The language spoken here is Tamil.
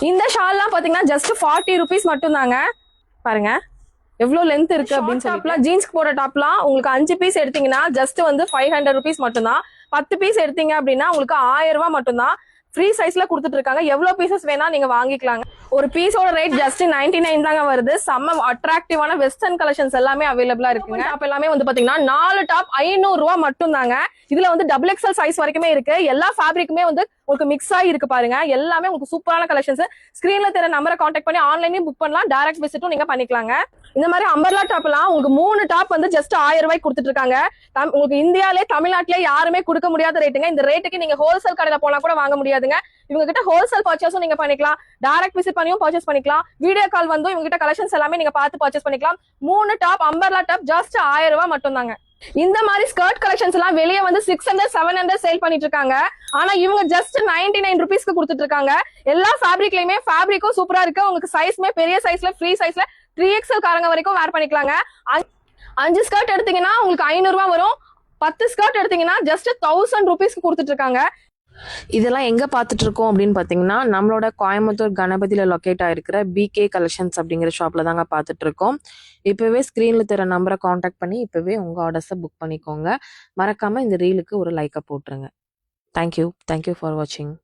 இந்த ஷால்லாம் பாத்தீங்கன்னா ஜஸ்ட் 40 rupees மட்டும் தாங்க. பாருங்க எவ்வளவு லென்த் இருக்கு அப்படின்னு சொல்லி. ஜீன்ஸ்க்கு போற டாப்லாம் உங்களுக்கு 5 பீஸ் எடுத்தீங்கன்னா ஜஸ்ட் வந்து 500 rupees மட்டும் தான். 10 பீஸ் எடுத்தீங்க அப்படின்னா உங்களுக்கு 1000 ரூபாய் மட்டும் தான். ஃப்ரீ சைஸ்ல கொடுத்துட்டு இருக்காங்க. எவ்வளவு பீசஸ் வேணா நீங்க வாங்கிக்கலாங்க. ஒரு பீஸோட ரேட் ஜஸ்ட் 99 தாங்க வருது. செம்ம அட்ராக்டிவான வெஸ்டர்ன் கலெக்ஷன்ஸ் எல்லாமே அவைலபிளா இருக்குங்க. டாப் எல்லாமே வந்து பாத்தீங்கன்னா 4 டாப் 500 ரூபாய் மட்டும் தாங்க. இதுல வந்து டபுள் எக்ஸல் சைஸ் வரைக்குமே இருக்கு. எல்லா ஃபேப்ரிக்குமே வந்து உங்களுக்கு மிக்ஸ் ஆகி இருக்கு பாருங்க. எல்லாமே உங்களுக்கு சூப்பரான கலெக்ஷன்ஸ். ஸ்கிரீன்ல தெரிய நம்பரை கான்டாக்ட் பண்ணி ஆன்லைன்லயும் புக் பண்ணலாம். டைரக்ட் விசிட்டும் நீங்க பண்ணிக்கலாங்க. இந்த மாதிரி அம்பர்லா டாப் எல்லாம் உங்களுக்கு 3 டாப் வந்து ஜஸ்ட் 1000 ரூபாய்க்கு கொடுத்துட்டு இருக்காங்க. உங்களுக்கு இந்தியாலே தமிழ்நாட்டிலே யாருமே கொடுக்க முடியாத ரேட்டுங்க. இந்த ரேட்டுக்கு நீங்க ஹோல்சேல் கடையில போனா கூட வாங்க முடியாதுங்க. இவங்க கிட்ட ஹோல்சேல் பர்ச்சேஸும் நீங்க பண்ணிக்கலாம். டைரக்ட் விசிட் பண்ணியும் பர்ச்சேஸ் பண்ணிக்கலாம். வீடியோ கால் வந்து இவங்க கிட்ட கலெக்ஷன்ஸ் எல்லாமே நீங்க பார்த்து பர்ச்சேஸ் பண்ணிக்கலாம். 3 டாப் அம்பர்லா டாப் ஜஸ்ட் 1000 ரூபாய் மட்டும் தாங்க. இந்த மாதிரி ஸ்கர்ட் கலெக்ஷன்ஸ் எல்லாம் வெளியே வந்து 600 700 சேல் பண்ணிட்டு இருக்காங்க. ஆனா இவங்க ஜஸ்ட் 99 rupeesக்கு கொடுத்துட்டு இருக்காங்க. எல்லா ஃபேப்ரிக்லயுமே ஃபேப்ரிக்கும் சூப்பரா இருக்கு. உங்களுக்கு சைஸ்மே பெரிய சைஸ்ல ஃப்ரீ சைஸ்ல 3XL காரங்க வரைக்கும் வேர் பண்ணிக்கலாங்க. 5 ஸ்கர்ட் எடுத்தீங்கன்னா உங்களுக்கு 500 ரூபாய் வரும். 10 ஸ்கர்ட் எடுத்தீங்கன்னா ஜஸ்ட் 1000 rupeesக்கு கொடுத்துட்டு இருக்காங்க. இதெல்லாம் எங்க பார்த்துட்டு இருக்கோம் அப்படின்னு பார்த்தீங்கன்னா நம்மளோட கோயம்புத்தூர் கணபதியில லொக்கேட் ஆயிருக்கிற பிகே கலெக்ஷன்ஸ் அப்படிங்கிற ஷாப்ல தாங்க பார்த்துட்டு இருக்கோம். இப்பவே ஸ்க்ரீன்ல தர நம்பரை காண்டாக்ட் பண்ணி இப்பவே உங்க ஆர்டர்ஸை புக் பண்ணிக்கோங்க. மறக்காம இந்த ரீலுக்கு ஒரு லைக்கை போட்டுருங்க. தேங்க்யூ ஃபார் வாட்சிங்.